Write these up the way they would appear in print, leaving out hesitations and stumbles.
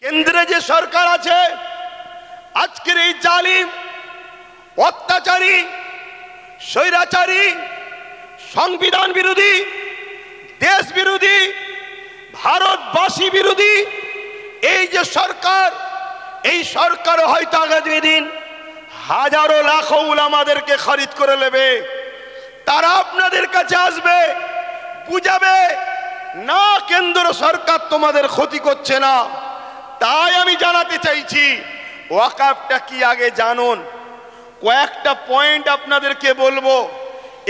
কেন্দ্রে যে সরকার আছে, আজকের এই জালিম, অত্যাচারী, স্বৈরাচারী, সংবিধান বিরোধী, দেশ বিরোধী, ভারতবাসী বিরোধী এই যে সরকার, এই সরকার হয়তো আগামী দিন হাজারো লাখো উলামাদেরকে খরিদ করে নেবে। তারা আপনাদের কাছে আসবে, বুঝাবে না কেন্দ্র সরকার তোমাদের ক্ষতি করছে না। তাই আমি জানাতে চাইছি, ওয়াকাফটা কি আগে জানুন। কয়েকটা পয়েন্ট আপনাদেরকে বলবো,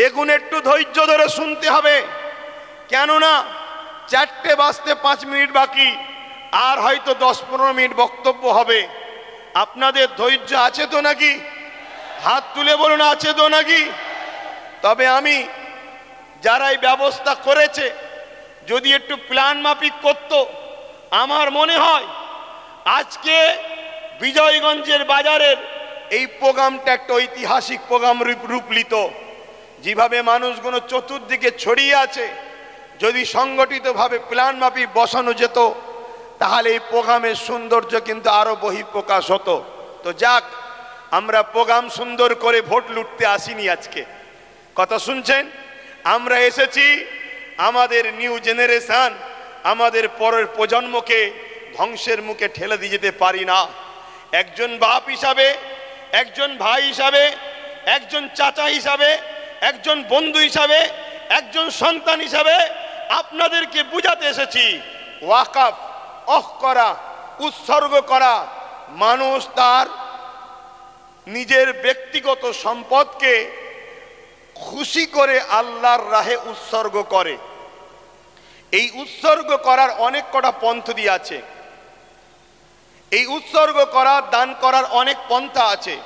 এগুলো একটু ধৈর্য ধরে শুনতে হবে। কেননা 4টে বাজতে 5 মিনিট বাকি, আর হয়তো 10-15 মিনিট বক্তব্য হবে। আপনাদের ধৈর্য আছে তো নাকি? হাত তুলে বলুন, আছে তো নাকি? তবে আমি যারা এই ব্যবস্থা করেছে, যদি একটু প্ল্যান মাফিক করত, আমার মনে হয় আজকে বিজয়গঞ্জের বাজারের এই প্রোগ্রামটা একটা ঐতিহাসিক প্রোগ্রাম রূপ নিত। যেভাবে মানুষগুলো চতুর্দিকে ছড়িয়ে আছে, যদি সংগঠিতভাবে প্ল্যান মাফিক বসানো যেত, তাহলে এই প্রোগ্রামের সৌন্দর্য কিন্তু আরো বহিঃপ্রকাশ হতো। তো যাক, আমরা প্রোগ্রাম সুন্দর করে ভোট লুটতে আসিনি আজকে। কথা শুনছেন? আমরা এসেছি আমাদের নিউ জেনারেশন, আমাদের পরের প্রজন্মকে ধ্বংসের মুখে ঠেলে দিয়ে যেতে পারি না। একজন বাপ হিসাবে, একজন ভাই হিসাবে, একজন চাচা হিসাবে, একজন বন্ধু হিসাবে, একজন সন্তান হিসাবে আপনাদেরকে বুঝাতে এসেছি, ওয়াকাফ করা, উৎসর্গ করা, মানুষ তার নিজের ব্যক্তিগত সম্পদকে খুশি করে আল্লাহর রাহে উৎসর্গ করে। এই উৎসর্গ করার অনেক কটা পন্থা আছে। এই উৎসর্গ করা, দান করার অনেক পন্থা আছে।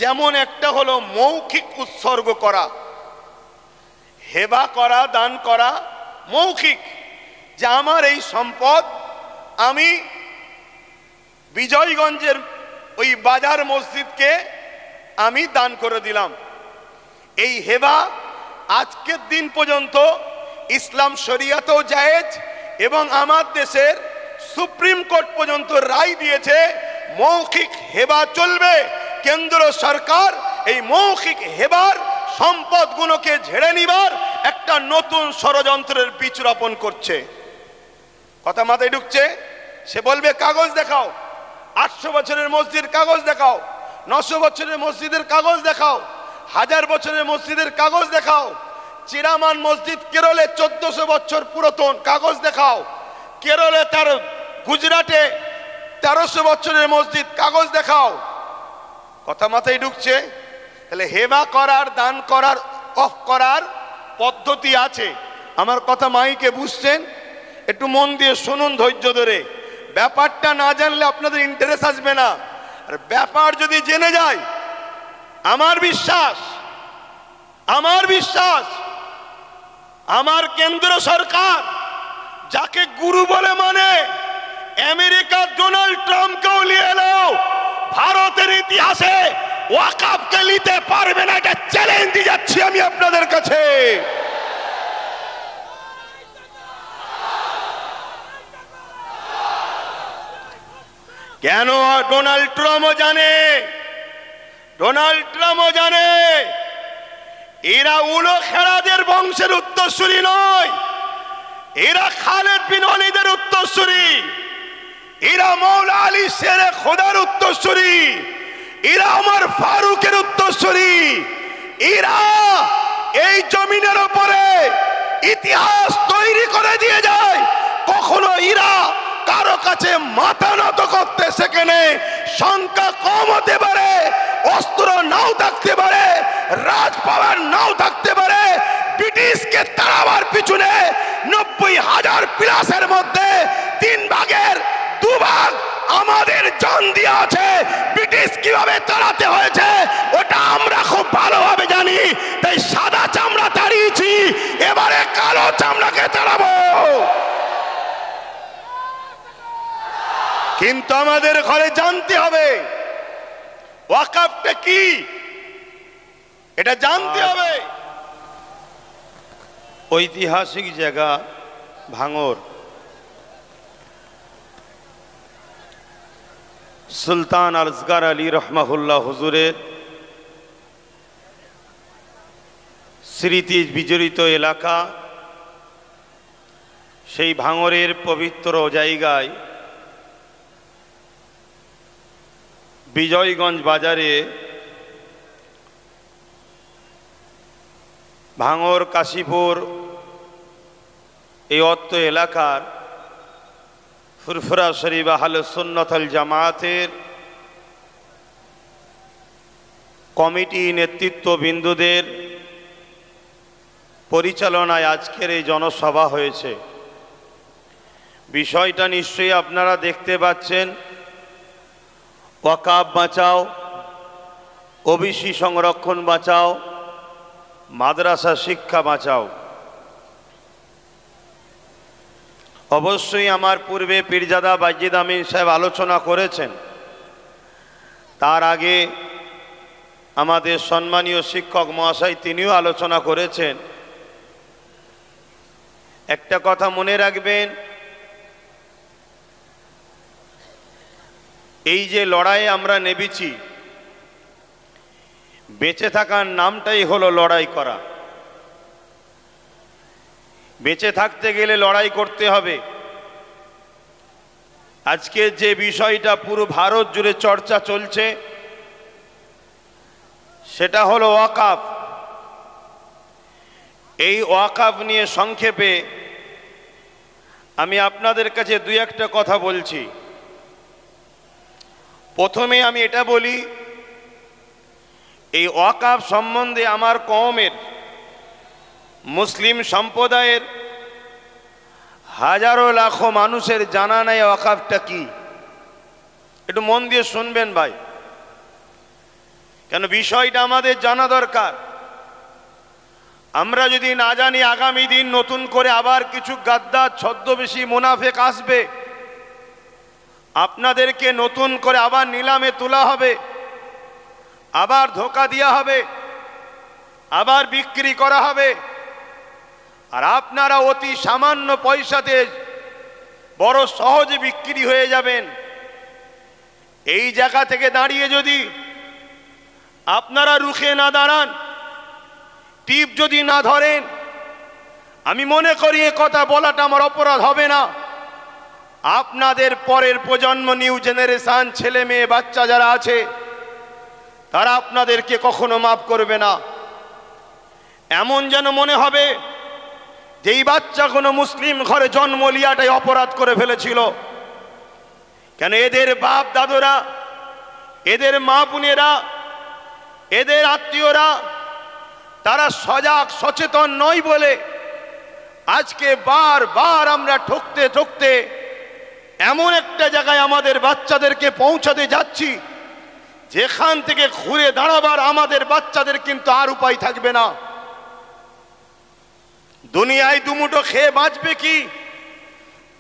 যেমন একটা হলো মৌখিক উৎসর্গ করা, হেবা করা, দান করা মৌখিক, যে আমার এই সম্পদ আমি বিজয়গঞ্জের ওই বাজার মসজিদকে আমি দান করে দিলাম। এই হেবা আজকের দিন পর্যন্ত ইসলাম শরিয়াতেও জায়েজ, এবং আমার দেশের সুপ্রিম কোর্ট পর্যন্ত রায় দিয়েছে মৌখিক হেবা চলবে। কেন্দ্র সরকার এই মৌখিক হেবার সম্পদগুলোকে ঝেড়ে নিবার একটা নতুন ষড়যন্ত্রের বীজ রোপণ করছে। কথা মাথায় ঢুকছে? সে বলবে কাগজ দেখাও, 800 বছরের মসজিদের কাগজ দেখাও, 900 বছরের মসজিদের কাগজ দেখাও, 1000 বছরের মসজিদের কাগজ দেখাও। চিরামান মসজিদ কেরলে 1400 বছর পুরাতন, কাগজ দেখাও। কেরলে তার গুজরাটে 1300 বছরের মসজিদ, কাগজ দেখাও। কথা মাথায় ঢুকছে? তাহলে হেবা করার, দান করার, অফ করার পদ্ধতি আছে। আমার কথা মাইকে বুঝছেন? একটু মন দিয়ে শুনুন, ধৈর্য ধরে। ব্যাপারটা না জানলে আপনাদের ইন্টারেস্ট আসবে না। আর ব্যাপার যদি জেনে যায়, আমার বিশ্বাস আমার কেন্দ্র সরকার যাকে গুরু বলে মানে, আমেরিকার ডোনাল্ড ট্রাম্পকেও নিয়ে এলো, ভারতের ইতিহাসে ওয়াকাফকে নিতে পারবে না, এটা চ্যালেঞ্জ দিয়ে যাচ্ছি আমি আপনাদের কাছে। কেন? ডোনাল্ড ট্রাম্পও জানে এরা উলো খেরাদের বংশের উত্তরসূরি নয়, এরা খালেদ বিন ওয়ালিদের উত্তরসূরি, এরা মৌলা আলী শেরে খোদার উত্তরসূরি, এরা ওমর ফারুকের উত্তরসূরি। এরা এই জমিনের উপরে ইতিহাস তৈরি করে দিয়ে যায়। কখনো এরা কারো কাছে মাথা নত করতে সেখানে সংখ্যা কম হতে পারে, অস্ত্র নাও থাকতে পারে, রাজ পাওয়ার নাও থাকতে পারে। ব্রিটিশকে তাড়াবার পিছনে 90,000 প্লাসের মধ্যে 3 ভাগের 2 ভাগ আমাদের জান দিয়ে আছে। ব্রিটিশ কিভাবে তাড়াতে হয়েছে ওটা আমরা খুব ভালোভাবে জানি। তাই সাদা চামড়া তাড়িয়েছি, এবারে কালো চামড়াকে তাড়াবো। কিন্তু আমাদের ঘরে জানতে হবে ওয়াকাফটা কি, এটা জানতে হবে। ঐতিহাসিক জায়গা ভাঙর, সুলতান আসগর আলী রহমাহুল্লাহ হুজুরের স্মৃতি বিজড়িত এলাকা, সেই ভাঙড়ের পবিত্র জায়গায় বিজয়গঞ্জ বাজারে ভাঙড় কাশীপুর এই অত্র এলাকার ফুরফুরা শরীফ আহলে সুন্নাত ওয়াল জামাতের কমিটি নেতৃত্ববৃন্দদের পরিচালনায় আজকের এই জনসভা হয়েছে। বিষয়টা নিশ্চয়ই আপনারা দেখতে পাচ্ছেন, ওয়াকাফ বাঁচাও, ওবিসি সংরক্ষণ বাঁচাও, মাদ্রাসা শিক্ষা বাঁচাও। অবশ্যই আমার পূর্বে পীরজাদা বাজিদ আমিন সাহেব আলোচনা করেছেন, তার আগে আমাদের সম্মানীয় শিক্ষক মহাশয় তিনিও আলোচনা করেছেন। একটা কথা মনে রাখবেন, এই যে লড়াইয়ে আমরা নেমেছি, বেঁচে থাকার নামটাই হলো লড়াই করা। বেঁচে থাকতে গেলে লড়াই করতে হবে। আজকে যে বিষয়টা পুরো ভারত জুড়ে চর্চা চলছে সেটা হলো ওয়াকাফ। এই ওয়াকাফ নিয়ে সংক্ষেপে আমি আপনাদের কাছে দুই একটা কথা বলছি। প্রথমে আমি এটা বলি, এই ওয়াকাফ সম্বন্ধে আমার কওমের মুসলিম সম্প্রদায়ের হাজারো লাখো মানুষের জানা নাই ওয়াকাফটা কি। একটু মন দিয়ে শুনবেন ভাই, কেন বিষয়টা আমাদের জানা দরকার। আমরা যদি না জানি, আগামী দিন নতুন করে আবার কিছু গাদ্দার ছদ্মবেশী মুনাফেক আসবে, আপনাদেরকে নতুন করে আবার নিলামে তোলা হবে, আবার ধোঁকা দেওয়া হবে, আবার বিক্রি করা হবে, আর আপনারা অতি সামান্য পয়সাতে বড় সহজে বিক্রি হয়ে যাবেন। এই জায়গা থেকে দাঁড়িয়ে যদি আপনারা রুখে না দাঁড়ান, টিপ যদি না ধরেন, আমি মনে করি এ কথা বলাটা আমার অপরাধ হবে না। আপনাদের পরের প্রজন্ম, নিউ জেনারেশন, ছেলে মেয়ে বাচ্চা যারা আছে, তারা আপনাদেরকে কখনো মাফ করবে না। এমন যেন মনে হবে যে এই বাচ্চা কোনো মুসলিম ঘরে জন্ম লিয়াটাই অপরাধ করে ফেলেছিল। কেন এদের বাপ দাদুরা, এদের মা বোনেরা, এদের আত্মীয়রা তারা সজাগ সচেতন নয় বলে আজকে বারবার আমরা ঠকতে ঠকতে এমন একটা জায়গায় আমাদের বাচ্চাদেরকে পৌঁছাতে যাচ্ছি যেখান থেকে ঘুরে দাঁড়াবার আমাদের বাচ্চাদের কিন্তু আর উপায় থাকবে না। দুনিয়ায় দুমুঠো খেয়ে বাঁচবে কি,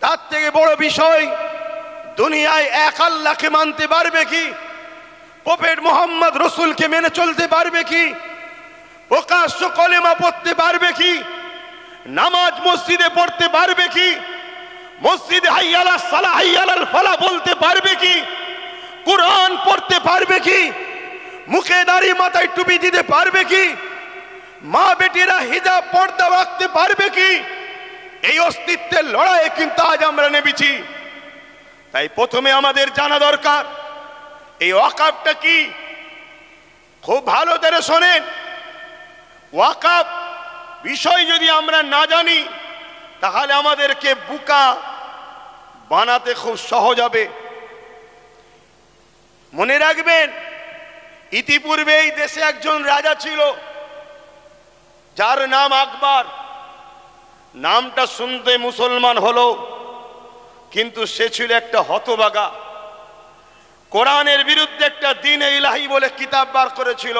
তার থেকে বড় বিষয় দুনিয়ায় এক আল্লাহকে মানতে পারবে কি, প্রফেট মুহাম্মদ রসুলকে মেনে চলতে পারবে কি, প্রকাশ্য কলেমা পড়তে পারবে কি, নামাজ মসজিদে পড়তে পারবে কি, মসজিদে হাইয়া আলাস সালাহ হাইয়া আলাল ফালাহ বলতে পারবে কি, কুরআন পড়তে পারবে কি, মুখে দাড়ি মাথায় টুপি দিতে পারবে কি, মা বেটিরা হিজাব পর্দা রাখতে পারবে কি? এই অস্তিত্বের লড়াইয়ে কিন্তু আজ আমরা নেমেছি। তাই প্রথমে আমাদের জানা দরকার এই ওয়াকাফটা কি। খুব ভালো করে শোনেন, ওয়াকাফ বিষয় যদি আমরা না জানি তাহলে আমাদেরকে বোকা বানাতে খুব সহজ হবে। মনে রাখবেন, ইতিপূর্বে এই দেশে একজন রাজা ছিল যার নাম আকবর। নামটা শুনতে মুসলমান হলো, কিন্তু সে ছিল একটা হতভাগা। কোরআনের বিরুদ্ধে একটা দ্বীন ইলাহি বলে কিতাব বার করেছিল।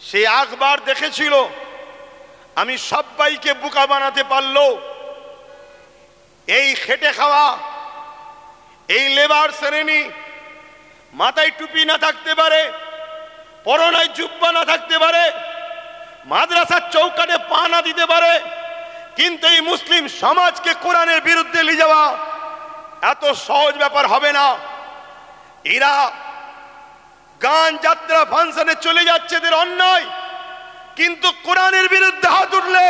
সে আকবর দেখেছিল আমি সবাইকে বোকা বানাতে পারলো, এই খেটে খাওয়া, এই লেবার শ্রেণী, মাথায় টুপি না থাকতে পারে, পরনায় জুব্বা না থাকতে পারে, মাদ্রাসার চৌকাটে পা না দিতে পারে, কিন্তু এই মুসলিম সমাজকে কোরআনের বিরুদ্ধে নিয়ে যাওয়া এত সহজ ব্যাপার হবে না। এরা গান যাত্রা ফাংশনে চলে যাচ্ছে, এদের অন্যায়, কিন্তু কোরআনের বিরুদ্ধে হাত উঠলে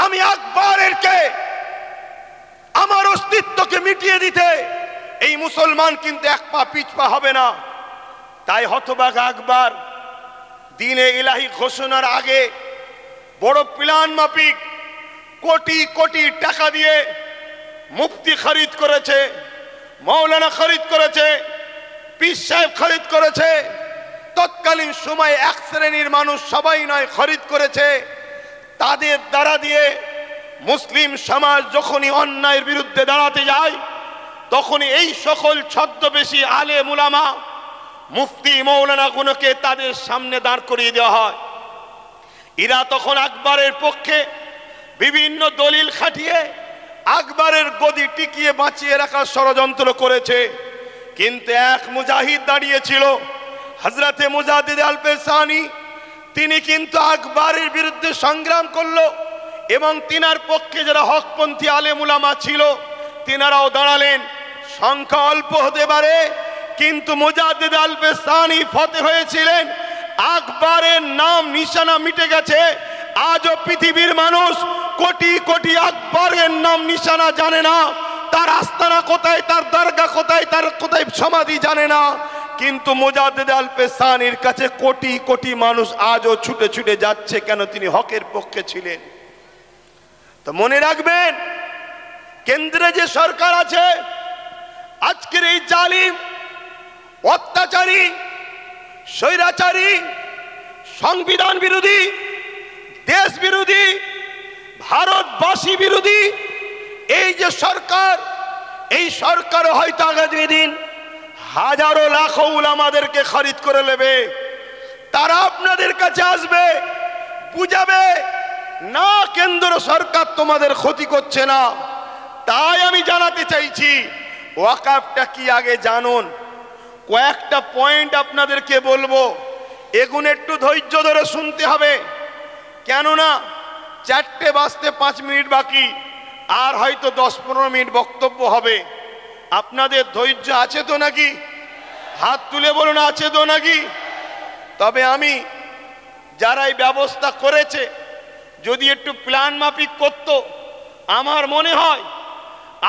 আমি আকবরেরকে আমার অস্তিত্বকে মিটিয়ে দিতে এই মুসলমান কিন্তু এক পা পিছপা হবে না। তাই হতভাগা আকবর দিনে ইলাহি ঘোষণার আগে বড় প্ল্যান মাফিক কোটি কোটি টাকা দিয়ে মুফতি খরিদ করেছে, মৌলানা খরিদ করেছে, পীর সাহেব খরিদ করেছে, তৎকালীন সময় এক শ্রেণীর মানুষ সবাই নয় খরিদ করেছে। তাদের দ্বারা দিয়ে মুসলিম সমাজ যখনই অন্যায়ের বিরুদ্ধে দাঁড়াতে যায় তখনই এই সকল ছদ্মবেশী আলেম উলামা মুফতি মৌলানা গুলোকে তাদের সামনে দাঁড় করিয়ে দেওয়া হয়। এরা তখন আকবরের পক্ষে বিভিন্ন দলিল খাটিয়ে আকবরের গদি টিকিয়ে বাঁচিয়ে রাখার ষড়যন্ত্র করেছে। কিন্তু এক মুজাহিদ দাঁড়িয়েছিল, হযরতে মুজাদ্দিদ আল পেশানি, তিনি কিন্তু আকবরের বিরুদ্ধে সংগ্রাম করলো এবং তিনার পক্ষে যারা হকপন্থী আলেম উলামা ছিল তিনারাও দাঁড়ালেন। সংখ্যা অল্প হতে পারে, কিন্তু মুজাদ্দিদ আল পেশানি ফতেহ হয়েছিলেন। আকবরের নাম নিশানা মিটে গেছে। আজও পৃথিবীর মানুষ কোটি কোটি আকবরের নাম নিশানা জানে না, তার আস্তানা কোথায়, তার দরগা কোথায়, তার কোথায় সমাধি জানে না। কিন্তু মুজাদ্দিদ আল পেশানির কাছে কোটি কোটি মানুষ আজও ছুটে ছুটে যাচ্ছে, কেন? তিনি হকের পক্ষে ছিলেন। তো মনে রাখবেন, কেন্দ্রে যে সরকার আছে আজকের এই জালিম, অত্যাচারী, স্বৈরাচারী, সংবিধান বিরোধী, দেশ বিরোধী, ভারতবাসী বিরোধী এই যে সরকার, এই সরকার হয়তো আগামী দিন হাজারো লাখো উলামাদেরকে খরিদ করে নেবে। তারা আপনাদের কাছে আসবে, বুঝাবে না কেন্দ্র সরকার তোমাদের ক্ষতি করছে না। তাই আমি জানাতে চাইছি, ওয়াকাফটা কি আগে জানুন। কয়েকটা পয়েন্ট আপনাদেরকে বলবো, এগুলো একটু ধৈর্য ধরে শুনতে হবে, কেননা 4টে বাজতে 5 মিনিট বাকি, আর হয়তো 10-15 মিনিট বক্তব্য হবে। আপনাদের ধৈর্য আছে তো নাকি? হাত তুলে বলুন, আছে তো নাকি? তবে আমি যারা এই ব্যবস্থা করেছে যদি একটু প্ল্যান মাফিক করত, আমার মনে হয়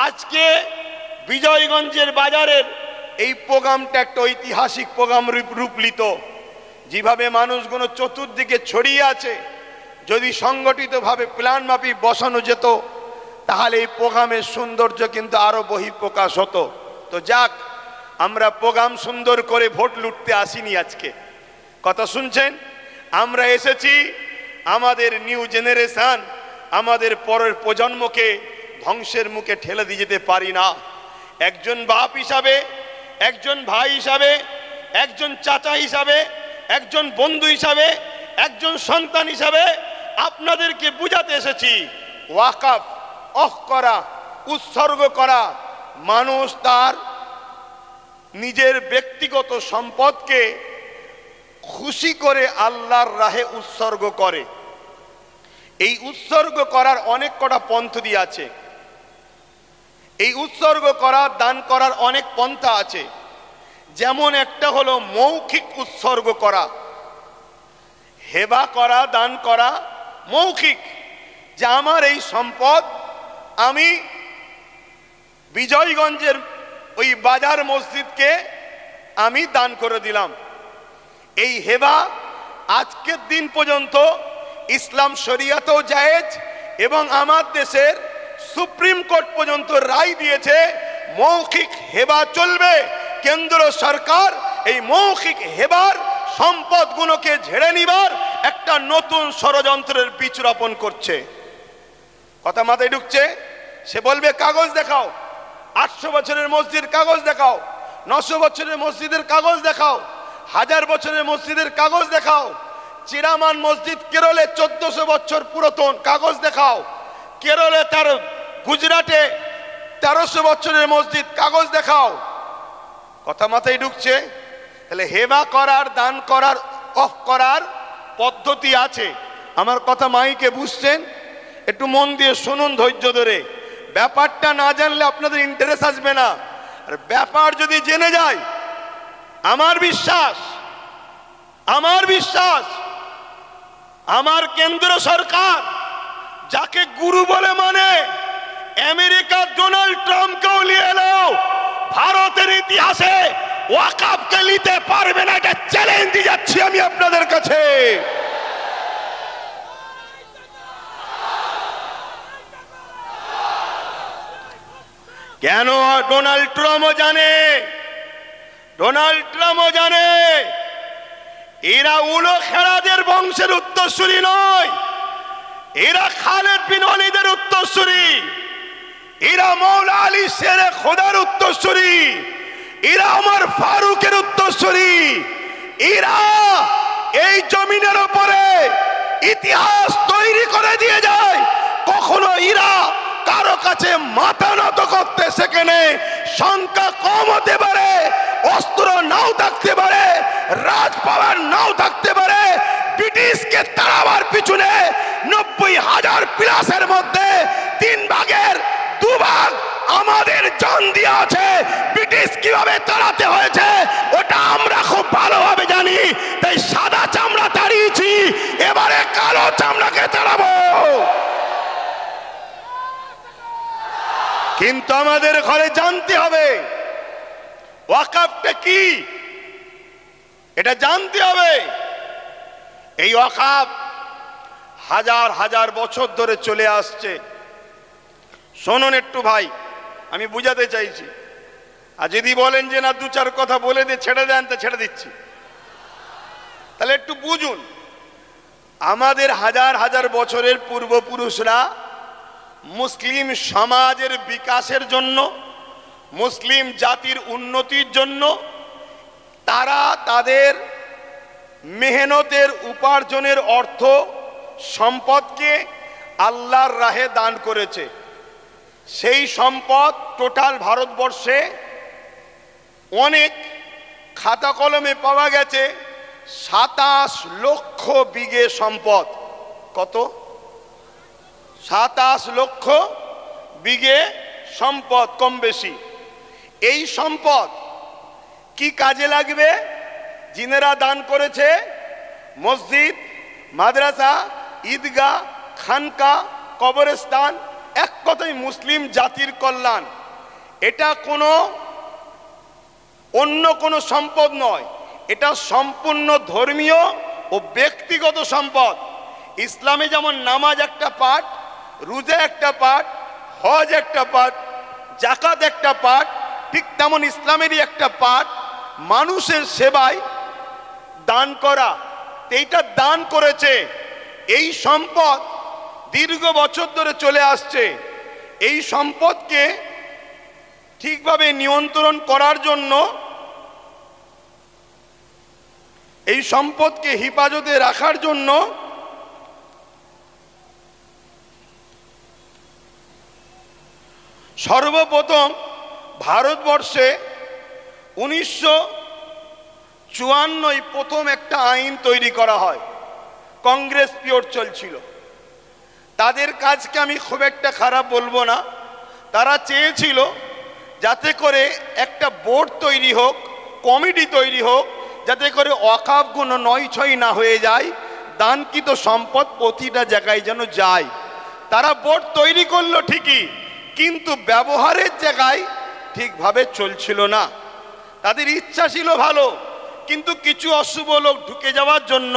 আজকে বিজয়গঞ্জের বাজারের এই প্রোগ্রামটা একটা ঐতিহাসিক প্রোগ্রাম রূপ নিত। যেভাবে মানুষগুলো চতুর্দিকে ছড়িয়ে আছে, যদি সংগঠিতভাবে প্ল্যান মাফিক বসানো যেত তাহলে এই প্রোগ্রামের সৌন্দর্য কিন্তু আরো বহিঃপ্রকাশ হতো। তো যাক, আমরা প্রোগ্রাম সুন্দর করে ভোট লুটতে আসিনি। আজকে কথা শুনছেন, আমরা এসেছি আমাদের নিউ জেনারেশন, আমাদের পরের প্রজন্মকে ধ্বংসের মুখে ঠেলে দিয়ে যেতে পারি না। একজন বাপ হিসাবে, একজন ভাই হিসাবে, একজন চাচা হিসাবে, একজন বন্ধু হিসাবে, একজন সন্তান হিসাবে আপনাদেরকে বুঝাতে এসেছি, ওয়াকাফ অফ করা, উৎসর্গ করা, মানুষ তার নিজের ব্যক্তিগত সম্পদকে খুশি করে আল্লাহর রাহে উৎসর্গ করে। এই উৎসর্গ করার অনেক কটা পদ্ধতি আছে। এই উৎসর্গ করা, দান করার অনেক পন্থা আছে। যেমন একটা হলো মৌখিক উৎসর্গ করা, হেবা করা, দান করা মৌখিক, যে আমার এই সম্পদ আমি বিজয়গঞ্জের ওই বাজার মসজিদকে আমি দান করে দিলাম। এই হেবা আজকের দিন পর্যন্ত ইসলাম শরিয়াতেও জায়েজ এবং আমার দেশের সুপ্রিম কোর্ট পর্যন্ত রায় দিয়েছে মৌখিক হেবা চলবে। কেন্দ্র সরকার এই মৌখিক হেবার সম্পদগুলোকে ঝেড়ে নিবার একটা নতুন ষড়যন্ত্রের বীজ রোপণ করছে। কথা মাথায় ঢুকছে? সে বলবে কাগজ দেখাও, 800 বছরের মসজিদ কাগজ দেখাও, 900 বছরের মসজিদের কাগজ দেখাও, 1000 বছরের মসজিদের কাগজ দেখাও। চিরামান মসজিদ কেরলে 1400 বছর পুরাতন, কাগজ দেখাও। কেরলে তার গুজরাটে 1300 বছরের মসজিদ, কাগজ দেখাও। কথা মাথায় ঢুকছে? তাহলে হেবা করার, দান করার, অফ করার পদ্ধতি আছে। আমার কথা মাইকে বুঝছেন? একটু মন দিয়ে শুনুন ধৈর্য ধরে। ব্যাপারটা না জানলে আপনাদের ইন্টারেস্ট আসবে না। আর ব্যাপার যদি জেনে যায় আমার বিশ্বাস আমার কেন্দ্র সরকার যাকে গুরু বলে মানে আমেরিকার ডোনাল্ড ট্রাম্পকেও নিয়ে এলো, ভারতের ইতিহাসে ওয়াকফকে নিতে পারবে না, এটা চ্যালেঞ্জ দিয়ে যাচ্ছি আমি আপনাদের কাছে। কেন? ডোনাল্ড ট্রাম্পও জানে এরা উলো খেরাদের বংশের উত্তরসূরি নয়, এরা খালেদ বিন ওয়ালিদের উত্তরসূরি, এরা মৌলা আলী শেরে খোদার উত্তরসূরি, এরা ওমর ফারুকের উত্তরসূরি, এরা এই জমিনের উপরে ইতিহাস তৈরি করে দিয়ে যায়। কখনো এরা কারো কাছে মাথা নত করতে সেখানে সংখ্যা কম হতে পারে, অস্ত্র নাও থাকতে পারে, রাজপাওয়ার নাও থাকতে পারে, ব্রিটিশকে তাড়াবার পিছনে 90,000 প্লাসের মধ্যে 3 ভাগের 2 ভাগ আমাদের জান দিয়ে আছে। ব্রিটিশ কিভাবে তাড়াতে হয়েছে ওটা আমরা খুব ভালোভাবে জানি, তাই সাদা চামড়া তাড়িয়েছি, এবারে কালো চামড়াকে তাড়াবো। কিন্তু আমাদের ঘরে জানতে হবে ওয়াকফটা কি, এটা জানতে হবে। এই ওয়াকফ হাজার হাজার বছর ধরে চলে আসছে। শুনুন একটু ভাই, আমি বুঝাতে চাইছি, আর যদি বলেন যে না 2-4 কথা বলে দিয়ে ছেড়ে দেন, তা ছেড়ে দিচ্ছি, তাহলে একটু বুঝুন। আমাদের হাজার হাজার বছরের পূর্বপুরুষরা মুসলিম সমাজের বিকাশের জন্য, মুসলিম জাতির উন্নতির জন্য তারা তাদের মেহনতের উপার্জনের অর্থ সম্পদকে আল্লাহর রাহে দান করেছে। সেই সম্পদ টোটাল ভারতবর্ষে অনেক খাতা কলমে পাওয়া গেছে 27 লক্ষ বিঘে সম্পদ। কত? 27 লক্ষ বিঘে সম্পদ, কম বেশি। এই সম্পদ কি কাজে লাগবে? জিনেরা দান করেছে মসজিদ, মাদ্রাসা, ঈদগাহ, খানকা, কবরস্থান, এক কথায় মুসলিম জাতির কল্যাণ। এটা অন্য কোনো সম্পদ নয়, এটা সম্পূর্ণ ধর্মীয় ও ব্যক্তিগত সম্পদ। ইসলামে যেমন নামাজ একটা পার্ট, রোজা একটা পার্ট, হজ একটা পার্ট, যাকাত একটা পার্ট, ঠিক তেমন ইসলামেরই একটা পার্ট মানুষের সেবায় দান করা। এইটা দান করেছে। এই সম্পদ দীর্ঘ বছর ধরে চলে আসছে। এই সম্পদকে ঠিকভাবে নিয়ন্ত্রণ করার জন্য, এই সম্পদকে হেফাজতে রাখার জন্য সর্বপ্রথম ভারতবর্ষে 1954 প্রথম একটা আইন তৈরি করা হয়। কংগ্রেস পিরিয়ড চলছিল। তাদের কাজকে আমি খুব একটা খারাপ বলবো না। তারা চেয়েছিল যাতে করে একটা বোর্ড তৈরি হোক, কমিটি তৈরি হোক, যাতে করে ওয়াকফগুলো নয়-ছয় না হয়ে যায়, দানকৃত সম্পদ প্রতিটা জায়গায় যেন যায়। তারা বোর্ড তৈরি করলো ঠিকই, কিন্তু ব্যবহারের জায়গায় ঠিকভাবে চলছিল না। তাদের ইচ্ছা ছিল ভালো, কিন্তু কিছু অশুভ লোক ঢুকে যাওয়ার জন্য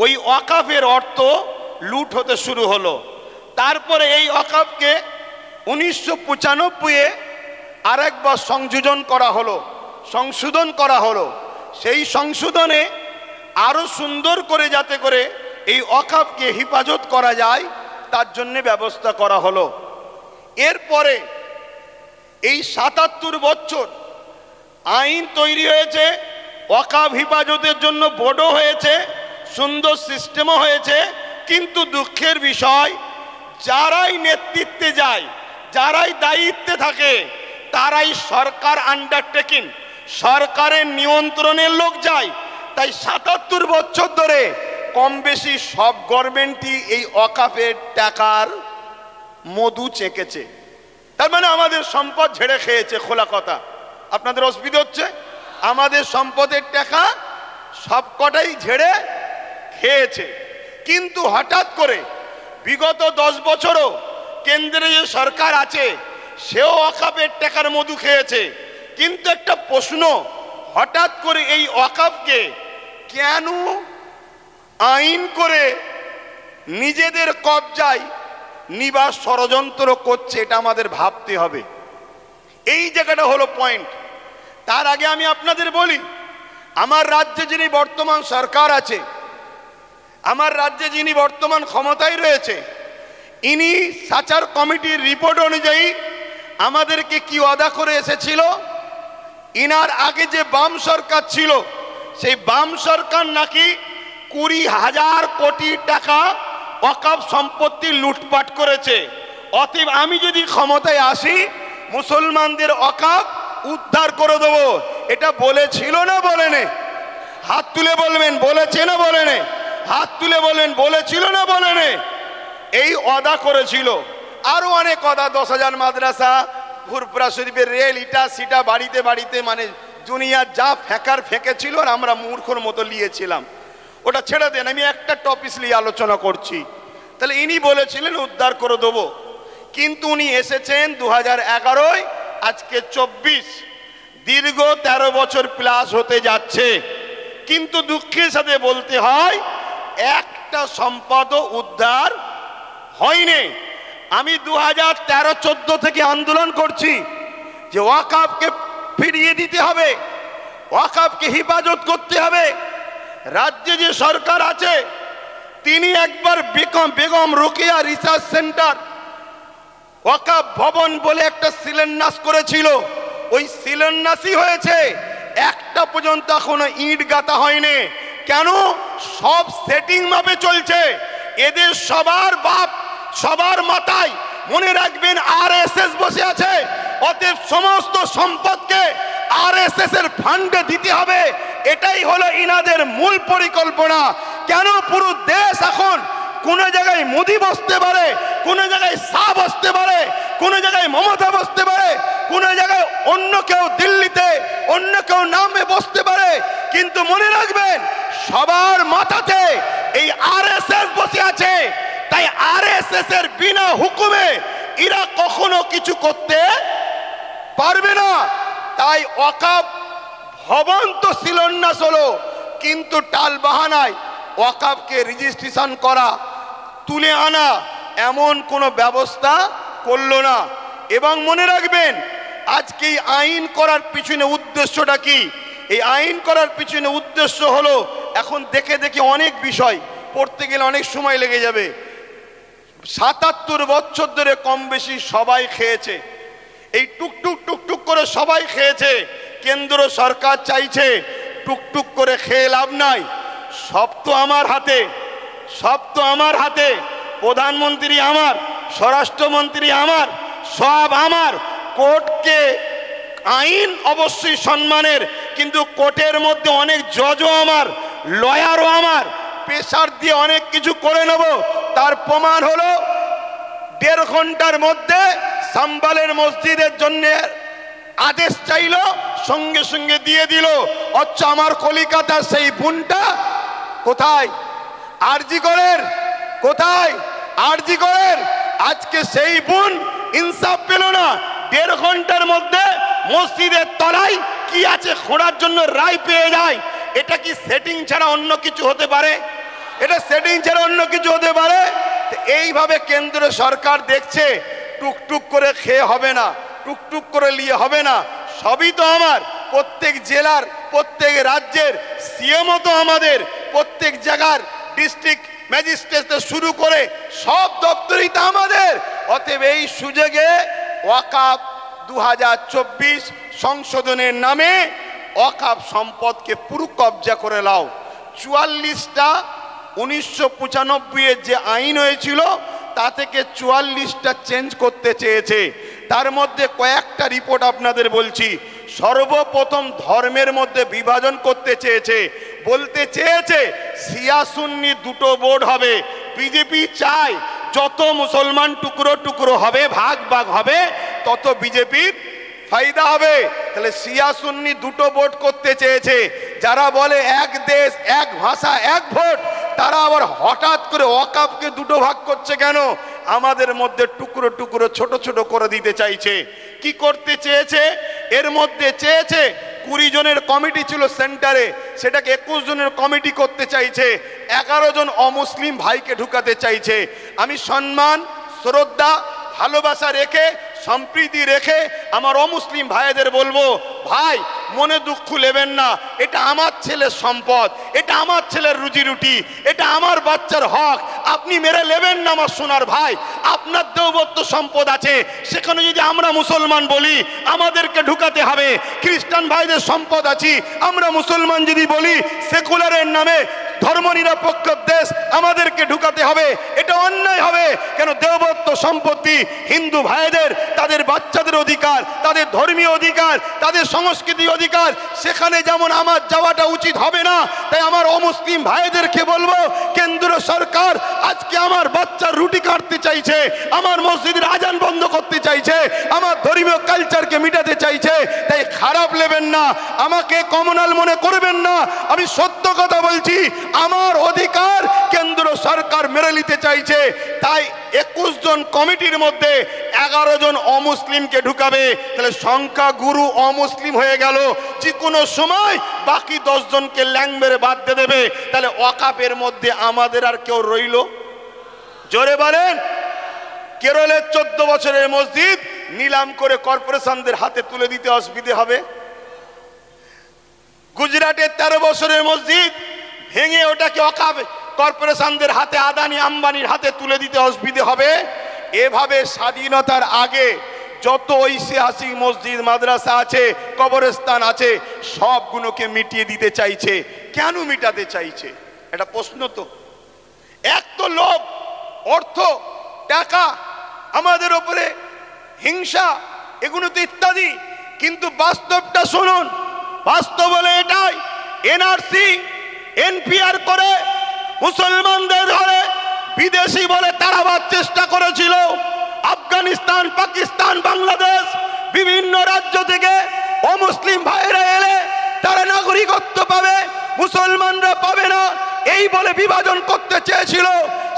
ওই ওয়াকফের অর্থ লুট হতে শুরু হলো। তারপরে এই ওয়াকফকে 1995-এ আরেকবার সংশোধন করা হলো। সেই সংশোধনে আরো সুন্দর করে যাতে করে এই ওয়াকফকে হেফাজত করা যায় তার জন্য ব্যবস্থা করা হলো। এরপরে এই 77 বছর আইন তৈরি হয়েছে, ওয়াকফ হেফাজতের জন্য বোর্ডও হয়েছে, সুন্দর সিস্টেমও হয়েছে, কিন্তু দুঃখের বিষয় যারাই নেতৃত্বে যায়, যারাই দায়িত্বে থাকে, তারাই সরকার আন্ডারটেকিং, সরকারের নিয়ন্ত্রণের লোক যায়। তাই 77 বছর ধরে কম বেশি সব গভর্নমেন্টই এই ওয়াকফের টাকার মধু চেকেছে। তার মানে আমাদের সম্পদ ঝেড়ে খেয়েছে, খোলা কথা। আপনাদের অসুবিধা হচ্ছে? আমাদের সম্পদের টাকা সবকটাই ঝেড়ে খেয়েছে। কিন্তু হঠাৎ করে বিগত 10 বছরও কেন্দ্রে যে সরকার আছে সেও ওয়াকাফের টাকার মধু খেয়েছে। কিন্তু একটা প্রশ্ন, হঠাৎ করে এই ওয়াকাফকে কেন আইন করে নিজেদের কবজায় নিবার ষড়যন্ত্র করছে, এটা আমাদের ভাবতে হবে। এই জায়গাটা হলো পয়েন্ট। তার আগে আমি আপনাদের বলি, আমার রাজ্যে যিনি বর্তমান সরকার আছে, আমার রাজ্যে যিনি বর্তমান ক্ষমতায় রয়েছে, ইনি সাচার কমিটির রিপোর্ট অনুযায়ী আমাদেরকে কি ওয়াদা করে এসেছিল, ইনার আগে যে বাম সরকার ছিল সেই বাম সরকার নাকি 20,000 কোটি টাকা ওয়াকফ সম্পত্তি লুটপাট করেছে। অতএব আমি যদি ক্ষমতায় আসি মুসলমানদের ওয়াকফ উদ্ধার করে দেবো। এটা বলেছিল না বলেনি? হাত তুলে বলবেন বলেছে না বলেনি? হাত তুলে বলবেন বলেছিল না বলেনি? এই ওয়াদা করেছিল। আরো অনেক ওয়াদা, 10,000 মাদ্রাসা, ফুরফুরা শরীফের রেল, ইটা সিটা বাড়িতে বাড়িতে, মানে দুনিয়া যা ফেঁকার ফেঁকেছিল আর আমরা মূর্খর মতো নিয়েছিলাম। ওটা ছেড়ে দেন, আমি একটা টপিক নিয়ে আলোচনা করছি। তাহলে ইনি বলেছিলেন উদ্ধার করে দেবো, কিন্তু উনি এসেছেন 2011, আজকে 24, দীর্ঘ 13 বছর প্লাস হতে যাচ্ছে। কিন্তু দুঃখের সাথে বলতে হয় একটা সম্পদও উদ্ধার হয়নি। আমি 2013-14 থেকে আন্দোলন করছি যে ওয়াকফকে ফিরিয়ে দিতে হবে, ওয়াকফকে হেফাজত করতে হবে। রাজ্যে যে সরকার আছে তিনি একবার বেগম রোকেয়া রিসার্চ সেন্টার ওয়াকফ ভবন বলে একটা শিলান্যাস করেছিল, ওই শিলান্যাসই হয়েছে, একটা পর্যন্ত এখনো ইট গাঁথা হয়নি। কেন? সব সেটিং মাপে চলছে। এদের সবার বাপ, সবার মাথায় মনে রাখবেন আরএসএস বসে আছে। অতএব সমস্ত সম্পদকে আরএসএস এর ফান্ডে দিতে হবে, এটাই হলো ইনাদের মূল পরিকল্পনা। কেন? পুরো দেশ এখন কোন জায়গায় মোদি বসতে পারে, কোন জায়গায় শাহ বসতে পারে, কোন জায়গায় মমতা বসতে পারে, কোন জায়গায় অন্য কেউ দিল্লিতে অন্য কেউ নামে বসতে পারে। কিন্তু মনে রাখবেন সবার মাথাতে এই আরএসএস বসে আছে। তাই আরএসএস এর বিনা হুকুমে এরা কখনো কিছু করতে পারবে না। তাই ওয়াকফ ভবন তো শিলান্যাস হলো, কিন্তু টাল বাহানায় ওয়াকফকে রেজিস্ট্রেশন করা, তুলে আনা এমন কোনো ব্যবস্থা করলো না। এবং মনে রাখবেন আজকে এই আইন করার পিছনে উদ্দেশ্যটা কি? এই আইন করার পিছনে উদ্দেশ্য হলো, এখন দেখে দেখে অনেক বিষয় পড়তে গেলে অনেক সময় লেগে যাবে। 77 বছর ধরে কম বেশি সবাই খেয়েছে, এই টুকটুক টুকটুক করে সবাই খেয়েছে। কেন্দ্র সরকার চাইছে টুকটুক করে খেয়ে লাভ নাই, সব তো আমার হাতে, সব তো আমার হাতে। প্রধানমন্ত্রী আমার, স্বরাষ্ট্রমন্ত্রী আমার, সব আমার। কোর্টকে আইন অবশ্যই সম্মানের, কিন্তু কোর্টের মধ্যে অনেক জজও আমার, লয়ারও আমার। প্রেসার দিয়ে অনেক কিছু করে নেব। তার প্রমাণ হলো 1.5 ঘন্টার মধ্যে সাম্বালের মসজিদের জন্য আদেশ চাইলো, সঙ্গে সঙ্গে দিয়ে দিল। অথচ আমার কলিকাতার সেই বোনটা কোথায়? আরজি করেন কোথায়? আরজি করেন। আজকে সেই বোন ইনসাফ পেল না। 1.5 ঘন্টার মধ্যে মসজিদের তলায় কি আছে খোঁড়ার জন্য রায় পেয়ে যায়। এটা কি সেটিং ছাড়া অন্য কিছু হতে পারে? এটা সেটিং ছাড়া অন্য কিছু হতে পারে? এইভাবে কেন্দ্র সরকার দেখছে টুকটুক করে খেয়ে হবে না, টুকটুক করে নিয়ে হবে না। সবই তো আমার, প্রত্যেক জেলার প্রত্যেক রাজ্যের সিএমও তো আমাদের, প্রত্যেক জায়গার ডিস্ট্রিক্ট ম্যাজিস্ট্রেট শুরু করে সব দপ্তরই তো আমাদের। অতএব এই সুযোগে ওয়াকফ 2024 সংশোধনের নামে ওয়াকফ সম্পদকে পুরো কবজা করে নাও। 44টা 1995 যে আইন হয়েছিল তা থেকে 44টা চেঞ্জ করতে চেয়েছে। তার মধ্যে কয়েকটা রিপোর্ট আপনাদের বলছি। সর্বপ্রথম ধর্মের মধ্যে বিভাজন করতে চেয়েছে, বলতে চেয়েছে শিয়া সুন্নি দুটো বোর্ড হবে। বিজেপি চায় যত মুসলমান টুকরো টুকরো হবে, ভাগ ভাগ হবে, তত বিজেপির ফায়দা হবে। তাহলে শিয়া সুন্নি দুটো ভোট করতে চেয়েছে। যারা বলে এক দেশ এক ভাষা এক ভোট, তারা আবার হঠাৎ করে ওয়াকাফকে দুটো ভাগ করছে কেন? আমাদের মধ্যে টুকরো টুকরো ছোট ছোট করে দিতে চাইছে। কি করতে চেয়েছে? এর মধ্যে চেয়েছে 20 জনের কমিটি ছিল সেন্টারে, সেটাকে 21 জনের কমিটি করতে চাইছে। 11 জন অমুসলিম ভাইকে ঢুকাতে চাইছে। আমি সম্মান, শ্রদ্ধা, ভালোবাসা রেখে, সম্প্রীতি রেখে আমার অমুসলিম ভাইদের বলবো, ভাই মনে দুঃখ নেবেন না, এটা আমার ছেলের সম্পদ, এটা আমার ছেলের রুজি রুটি, এটা আমার বাচ্চার হক, আপনি মেরে নেবেন না আমার সোনার ভাই। আপনার দেওবত্ত সম্পদ আছে, সেখানে যদি আমরা মুসলমান বলি আমাদেরকে ঢুকাতে হবে। খ্রিস্টান ভাইদের সম্পদ আছে, আমরা মুসলমান যদি বলি সেকুলারের নামে ধর্মনিরপেক্ষ দেশ আমাদেরকে ঢুকাতে হবে, এটা অন্যায় হবে। কেন? দেওবত্ত সম্পত্তি হিন্দু ভাইদের, তাদের বাচ্চাদের অধিকার, তাদের ধর্মীয় অধিকার, তাদের সংস্কৃতি অধিকার, সেখানে যেমন আমার যাওয়াটা উচিত হবে না। তাই আমার অমুসলিম ভাইদেরকে বলবো, কেন্দ্র সরকার আজকে আমার বাচ্চার রুটি কাটতে চাইছে, আমার মসজিদের আজান বন্ধ করতে চাইছে, আমার ধর্মীয় কালচারকে মিটাতে চাইছে। তাই খারাপ নেবেন না, আমাকে কমনাল মনে করবেন না, আমি সত্য কথা বলছি। আমার অধিকার কেন্দ্র সরকার মেরে নিতে চাইছে। তাই 21 জন কমিটির মধ্যে 11 জন অমুসলিমকে ঢুকাবে। তাহলে সংখ্যা গুরু অমুসলিম হয়ে গেল। যে কোনো সময় বাকি 10 জনকে ল্যাং মেরে বাদ দিয়ে দেবে। তাহলে ওয়াকাফের মধ্যে আমাদের আর কেউ রইল? জোরে বলেন। কেরলের 14 বছরের মসজিদ নিলাম করে কর্পোরেশনদের হাতে তুলে দিতে অসুবিধে হবে? গুজরাটের 13 বছরের মসজিদ ভেঙে ওটাকে ওয়াকাফ কর্পোরেশনদের হাতে, আদানি আম্বানির হাতে তুলে দিতে অসুবিধে হবে? এভাবে স্বাধীনতার আগে যত ঐতিহাসিক মসজিদ মাদ্রাসা আছে, কবরস্থান আছে, সবগুলোকে মিটিয়ে দিতে চাইছে। কেন মিটাতে চাইছে? এটা প্রশ্ন তো। এক তো লোভ, অর্থ, টাকা, আমাদের উপরে হিংসা, এগুলো তো ইত্যাদি। কিন্তু বাস্তবটা শুনুন, বাস্তব বলে এটাই। এনআরসি এনপিআর করে মুসলমানদের ধরে বিদেশি বলে তাড়াবার চেষ্টা করেছিল। আফগানিস্তান, পাকিস্তান, বাংলাদেশ বিভিন্ন রাজ্য থেকে অমুসলিম ভাইরা এলে তারা নাগরিকত্ব পাবে, মুসলমানরা পাবে না, এই বলে বিভাজন করতে চেয়েছিল।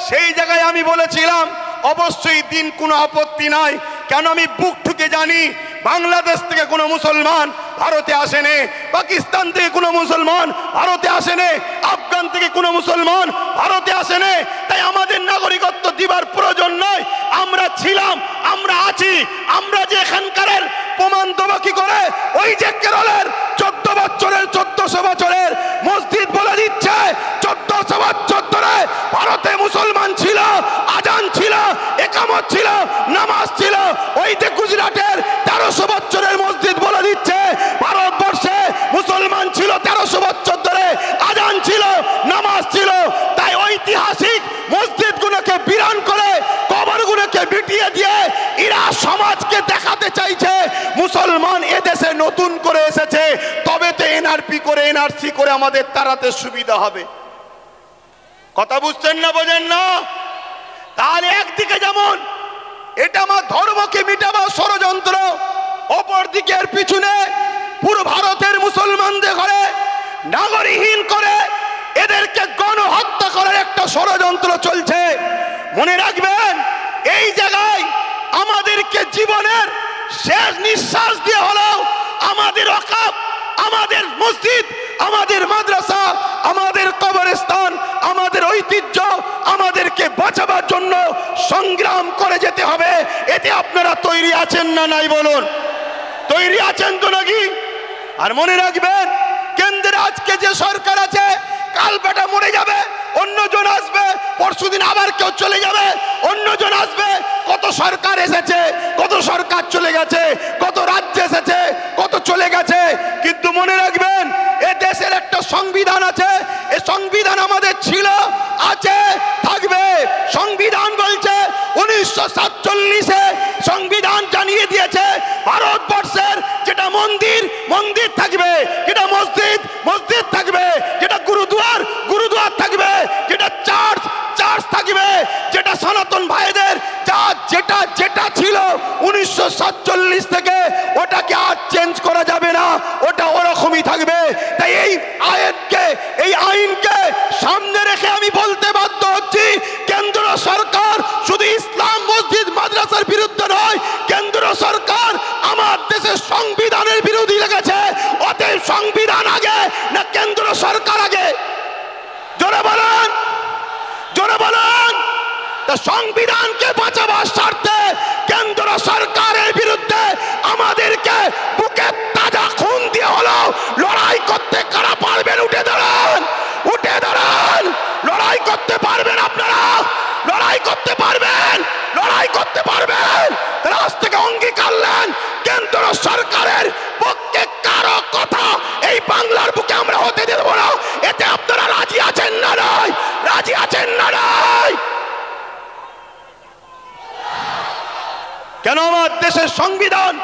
সেই জায়গায় আমি বলেছিলাম অবশ্যই দিন কোনো আপত্তি নাই। কেন? আমি বুক ঠুকে জানি বাংলাদেশ থেকে কোনো মুসলমান ভারতে আসেনি, পাকিস্তান থেকে কোনো মুসলমান ভারতে আসেনি, আফগান থেকে কোনো মুসলমান ভারতে আসেনি। তাই আমাদের নাগরিকত্ব দিবার প্রয়োজন নয়। আমরা ছিলাম, আমরা আছি, আমরা যে এখানকার প্রমাণ দেবো কি করে? ওই যে কেরলের 1400 বছরের মসজিদ বলে দিচ্ছে 1400 বছর ধরে ভারতে মুসলমান ছিল, আজান ছিল, একামত ছিল, নামাজ ছিল। ওই যে গুজরাটের 1300 বছরের মসজিদ বলে দিচ্ছে ভারতবর্ষে মুসলমান ছিল 1300 বছর ধরে, আজান ছিল, নামাজ ছিল। তাই ঐতিহাসিক মসজিদগুলোকে বিরান করে, কবরগুলোকে মিটিয়ে দিয়ে এরা সমাজকে দেখাতে চাইছে মুসলমান এদেশে নতুন করে এসেছে, তবে তো এনআরপি করে, এনআরসি করে আমাদের তাড়াতে সুবিধা হবে। কথা বুঝছেন না, বোঝেন না? তাহলে একদিকে যেমন এটা আমার ধর্মকে মিটাবার ষড়যন্ত্র, অপর দিকের পিছনে পুরো ভারতের মুসলমানদের ঘরে নাগরিকহীন করে এদেরকে গণহত্যা করার একটা ষড়যন্ত্র চলছে। মনে রাখবেন, এই জায়গায় আমাদেরকে জীবনের শেষ নিঃশ্বাস দিয়ে হলেও আমাদের ওয়াকাফ, আমাদের মসজিদ, আমাদের মাদ্রাসা, আমাদের কবরস্থান, আমাদের ঐতিহ্য আমাদেরকে বাঁচাবার জন্য সংগ্রাম করে যেতে হবে। এতে আপনারা তৈরি আছেন না নাই বলুন? তৈরি আছেন তো নাকি? আর মনে রাখবেন, কেন্দ্রে আজকে যে সরকার আছে, কাল বেটা মরে যাবে, অন্যজন আসবে, পরশুদিন আবার কেউ চলে যাবে, অন্যজন আসবে। কত সরকার এসেছে, কত সরকার চলে গেছে, কত রাজ্য এসেছে, কত চলে গেছে। কিন্তু মনে রাখবেন, এ দেশের একটা সংবিধান আছে, এই সংবিধান আমাদের ছিল, আছে, থাকবে। সংবিধান বলছে 1947-এ সংবিধান জানিয়ে দিয়েছে ভারতবর্ষের যেটা মন্দির, মন্দির থাকবে, যেটা মসজিদ, মসজিদ থাকবে, যেটা গুরুদুয়ার, গুরুদুয়ার থাকবে, যেটা চার্চ, চার্চ থাকবে, যেটা সনাতন ভাইদের যা যেটা যেটা ছিল 1947 থেকে ওটাকে আর সংবিধানকে বাঁচাবার স্বার্থে কেন্দ্র সরকারের বিরুদ্ধে আমাদেরকে বুকে তাজা খুন দিয়ে হলো লড়াই করতে কারা পারবেন? উঠে দাঁড়ান, উঠে দাঁড়ান। লড়াই করতে পারবেন আপনারা? লড়াই করতে পারবেন? লড়াই করতে পারবেন? তারা আজ থেকে অঙ্গীকার নেন, কেন্দ্র সরকারের পক্ষে কারো কথা এই বাংলার বুকে আমরা হতে দেব না। এতে আপনারা রাজি আছেন না নয়? রাজি আছেন না নয়? কেন? আমার দেশের সংবিধান,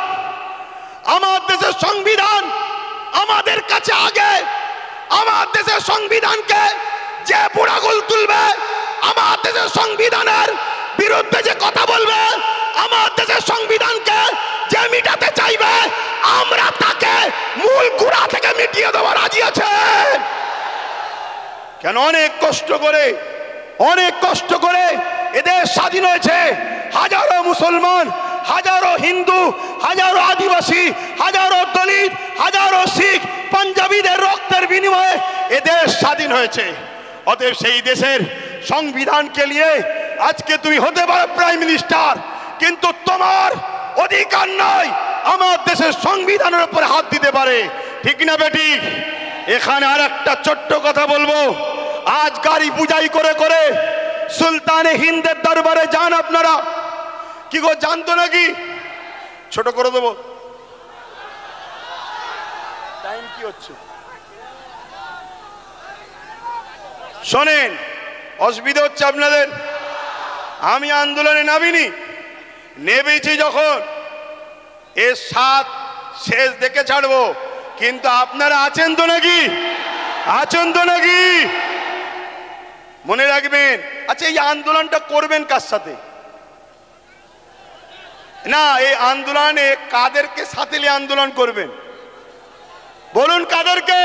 আমার দেশের সংবিধান আমাদের কাছে আগে। আমার দেশের সংবিধানকে যে বুড়াগুল তুলবে, আমার দেশের সংবিধানের বিরুদ্ধে যে কথা বলবে, আমার দেশের সংবিধানকে যে মিটাতে চাইবে, আমরা তাকে মূল গোড়া থেকে মিটিয়ে দেওয়া রাজি আছে। কেন? অনেক কষ্ট করে, অনেক কষ্ট করে এদের স্বাধীন হয়েছে। হাজারো মুসলমান, হাজারো হিন্দু, হাজারো আদিবাসী, হাজারো দলিত, হাজারো শিখ, পাঞ্জাবিদের রক্তের বিনিময়ে এদেশ স্বাধীন হয়েছে। অতএব সেই দেশের সংবিধানকে নিয়ে আজকে তুমি হতে পারো প্রাইম মিনিস্টার, কিন্তু তোমার অধিকার নয় আমার দেশের সংবিধানের উপর হাত দিতে পারে। ঠিক না বেটি? এখানে আর একটা ছোট্ট কথা বলবো। আজ গাড়ি বুঝাই করে করে সুলতানে হিন্দের দরবারে যান আপনারা। কি গো, জানতো নাকি? ছোট করে দেবো, টাইম কি হচ্ছে? শোনেন, অসুবিধা হচ্ছে আপনাদের। আমি আন্দোলনে নামিনি, নেমেছি যখন এর সাত শেষ দেখে ছাড়বো। কিন্তু আপনারা আছেন তো নাকি? আছেন তো নাকি? মনে রাখবেন। আচ্ছা, এই আন্দোলনটা করবেন কার সাথে? না, এই আন্দোলনে কাদেরকে সাথে নিয়ে আন্দোলন করবেন? বলুন কাদেরকে?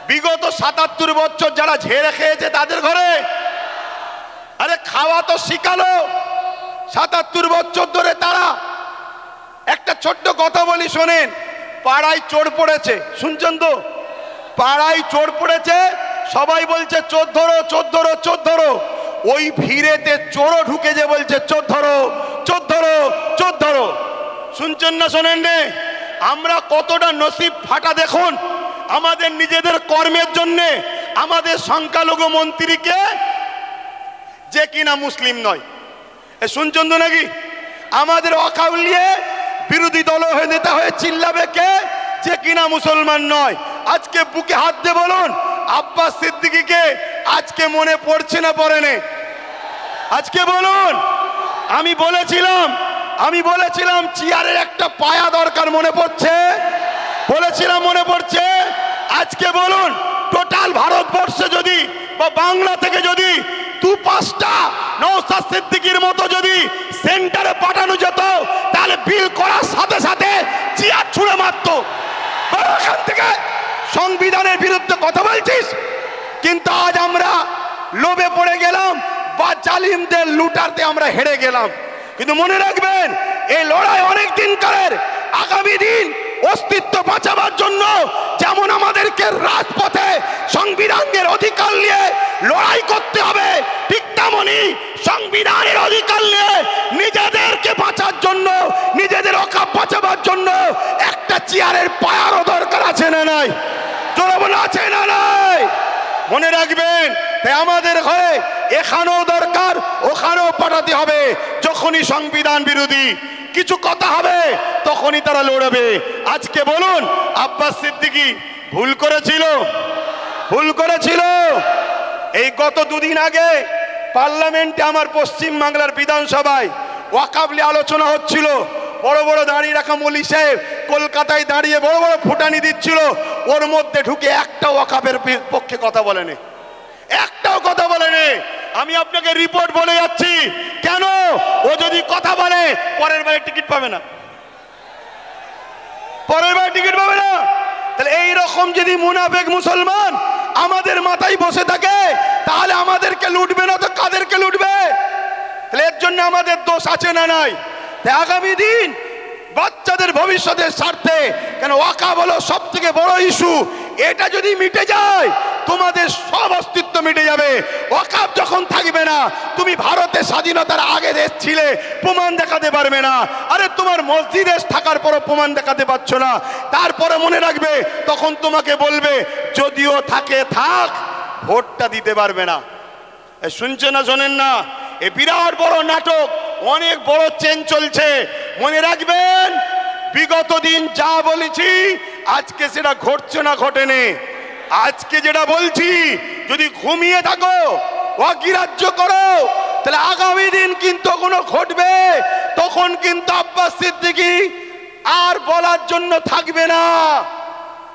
বিগত ৭৭ বছর যারা ঝেড়ে খেয়েছে তাদের ঘরে? আরে খাওয়া তো শিখালো ৭৭ বছর ধরে তারা। একটা ছোট্ট কথা বলি শোনেন। পাড়ায় চোর পড়েছে, শুনছেন তো? পাড়ায় চোর পড়েছে, সবাই বলছে চোর ধরো, চোর ধরো, চোর ধরো। ওই ভিড়েতে চোরও ঢুকে যে বলছে চোর ধরো, চোর ধরো, চোর ধরো। শুনছেন না শোনেন রে? আমরা কতটা নসিব ফাটা দেখুন। আমাদের নিজেদের কর্মের জন্য আমাদের সংখ্যালঘু মন্ত্রীকে, যে কিনা মুসলিম নয়, শুনছেন তো নাকি? আমাদের অকাউলিয়ে বিরোধী দল হয়ে নেতা হয়ে চিল্লাবে কে? যে কিনা মুসলমান নয়। আজকে বুকে হাত দিয়ে বলুন, আব্বাস সিদ্দিকীকে আজকে মনে পড়ছে না পড়েনি? আজকে বলুন। আমি বলেছিলাম চেয়ারের একটা পায়া দরকার, মনে পড়ছে? বলেছিলাম মনে পড়ছে? আজকে বলুন, টোটাল ভারতবর্ষে যদি বা বাংলা থেকে যদি ২-৫টা নওশাদ সিদ্দিকীর মতো যদি সেন্টারে পাঠানো যেত, তাহলে বিল করার সাথে সাথে চেয়ার ছুঁড়ে মারত। এখান থেকে সংবিধানের বিরুদ্ধে কথা বলছিস, কিন্তু আজ আমরা লোভে পড়ে গেলাম বা জালিমদের লুটারতে আমরা হেরে গেলাম। কিন্তু মনে রাখবেন, এই লড়াই অনেক দিনকারের। আগামী দিন অস্তিত্ব বাঁচাবার জন্য যেমন আমাদেরকে রাজপথে সংবিধানের অধিকার নিয়ে লড়াই করতে হবে, ঠিক তেমনি সংবিধানের অধিকার নিয়ে নিজেদেরকে বাঁচার জন্য, নিজেদের অকাপ বাঁচাবার জন্য একটা চেয়ারের পায়ারও দরকার আছে না নাই? জোরে বলে আছে না নাই? মনে রাখবেন, তাই আমাদের ঘরে এখানেও দরকার, ওখানেও পাঠাতে হবে। যখনই সংবিধান বিরোধী কিছু কথা হবে তখনই তারা লড়বে। আজকে বলুন, আব্বাস সিদ্দিকী ভুল করেছিল? ভুল করেছিল? এই গত দুদিন আগে পার্লামেন্টে আমার পশ্চিম বাংলার বিধানসভায় ওয়াকফ নিয়ে আলোচনা হচ্ছিল। বড় বড় দাঁড়িয়ে রাখা মৌলী সাহেব কলকাতায় দাঁড়িয়ে বড় বড় ফুটানি দিচ্ছিল, ওর মধ্যে ঢুকে একটা ওয়াকফের পক্ষে কথা বলেনি, একটাও কথা বলেনি। আমি আপনাকে রিপোর্ট বলে যাচ্ছি। কেন? ও যদি কথা বলে পরের বারে টিকিট পাবে না, পরের বারে টিকিট পাবে না। তাহলে এইরকম যদি মুনাফেক মুসলমান আমাদের মাথায় বসে থাকে, তাহলে আমাদেরকে লুটবে না তো কাদেরকে লুটবে? তাহলে এর জন্য আমাদের দোষ আছে না নাই? তাই আগামী দিন বাচ্চাদের ভবিষ্যতের স্বার্থে, কেন ওয়াকফ হলো সব থেকে বড় ইস্যু, এটা যদি মিটে যায় তোমাদের সব অস্তিত্ব মিটে যাবে। ওয়াকফ যখন থাকবে না, তুমি ভারতের স্বাধীনতার আগে দেশ ছিলে, প্রমাণ দেখাতে পারবে না। আরে তোমার মসজিদে থাকার পরও প্রমাণ দেখাতে পারছো না, তারপরে মনে রাখবে তখন তোমাকে বলবে যদিও থাকে থাক, ভোটটা দিতে পারবে না। শুনছে না, শোনেন না? এ বিরাট বড় নাটক, অনেক বড় চেন চলছে। মনে রাখবেন বিগত দিন যা বলেছি আজকে সেটা ঘটছে না ঘটেনি। আজকে যেটা বলছি যদি ঘুমিয়ে থাকো, অগ্রাহ্য করো, তাহলে আগামী দিন কিন্তু কোনো ঘটবে, তখন কিন্তু আব্বাস সিদ্দিকী আর বলার জন্য থাকবে না।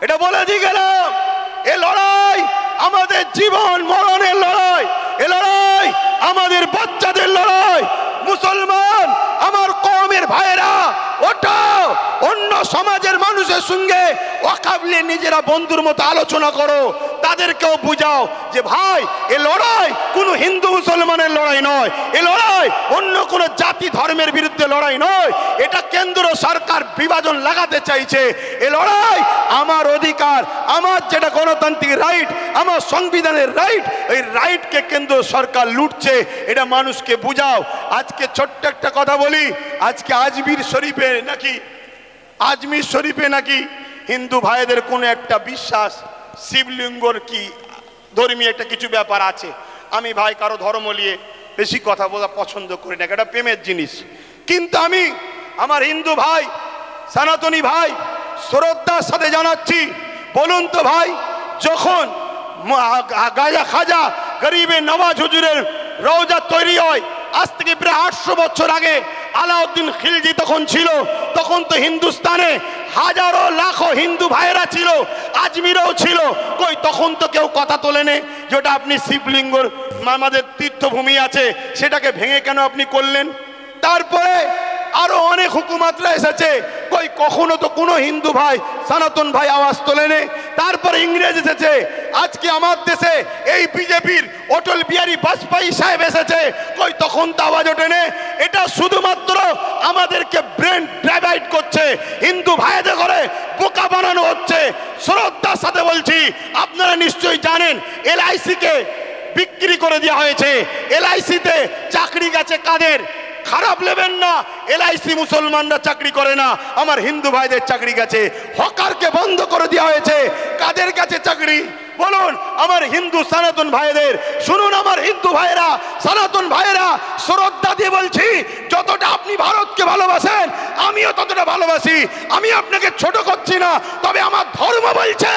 এটা বলে দিয়ে গেলাম। এ লড়াই আমাদের জীবন মরণের লড়াই, এ লড়াই আমাদের বাচ্চাদের লড়াই। মুসলমান আমার কওমের ভাইরা, ওটা অন্য সমাজের মানুষের সঙ্গে ওয়াকফ নিয়ে নিজেরা বন্ধুর মতো আলোচনা করো, তাদেরকেও বুঝাও যে ভাই এ লড়াই কোনো হিন্দু মুসলমানের লড়াই নয়, এ লড়াই অন্য কোনো জাতি ধর্মের বিরুদ্ধে লড়াই নয়। এটা কেন্দ্র সরকার বিভাজন লাগাতে চাইছে। এ লড়াই আমার অধিকার, আমার যেটা গণতান্ত্রিক রাইট, আমার সংবিধানের রাইট, এই রাইটকে কেন্দ্র সরকার লুটছে, এটা মানুষকে বুঝাও। আজকে ছোট্ট একটা কথা বলি, আজকে আজমির শরীফে নাকি হিন্দু ভাইদের কোনো একটা বিশ্বাস, শিবলিঙ্গর কি ধর্মীয় একটা কিছু ব্যাপার আছে। আমি ভাই কারো ধর্ম নিয়ে বেশি কথা বলা পছন্দ করি না, এটা প্রেমের জিনিস। কিন্তু আমি আমার হিন্দু ভাই, সনাতনী ভাই শ্রদ্ধার সাথে জানাচ্ছি, বলুন তো ভাই, যখন গাজা খাজা গরিবে নওয়াজ হুজুরের রওজা তৈরি হয়, আজ থেকে প্রায় 800 বছর আগে আলাউদ্দিন খিলজি তখন ছিল, তখন তো হিন্দুস্তানে হাজারো লাখো হিন্দু ভাইয়েরা ছিল, আজমিরেও ছিল। কই তখন তো কেউ কথা তোলেনি যেটা আপনি শিবলিঙ্গর আমাদের তীর্থভূমি আছে সেটাকে ভেঙে কেন আপনি করলেন? তারপরে আরো অনেক হুকুমাতরা এসেছে, কই কখনো তো কোনো হিন্দু ভাই সনাতন ভাই আওয়াজ তোলেনি। তারপরে ইংরেজ এসেছে, আজকে আমার দেশে এই বিজেপির অটল বিহারী বাজপেয়ী সাহেব এসেছে, কই তখন তো আওয়াজ ওঠেনি। এটা শুধুমাত্র আমাদেরকে ব্রেন ডাইভার্ট করছে, হিন্দু ভাইদের করে বোকা বানানো হচ্ছে। শ্রদ্ধার সাথে বলছি, আপনারা নিশ্চয়ই জানেন LIC কে বিক্রি করে দেওয়া হয়েছে। LIC-তে চাকরি গেছে কাদের? খারাপ নেবেন না, LIC মুসলমানরা চাকরি করে না, আমার হিন্দু ভাইদের চাকরি গেছে। হকারকে বন্ধ করে দেওয়া হয়েছে, কাদের কাছে চাকরি বলুন? আমার হিন্দু সনাতন ভাইদের। শুনুন আমার হিন্দু ভাইরা, সনাতন ভাইরা, শ্রদ্ধা দিয়ে বলছি, যতটা আপনি ভারতকে ভালোবাসেন আমিও ততটা ভালোবাসি। আমি আপনাকে ছোট করছি না, তবে আমার ধর্ম বলছে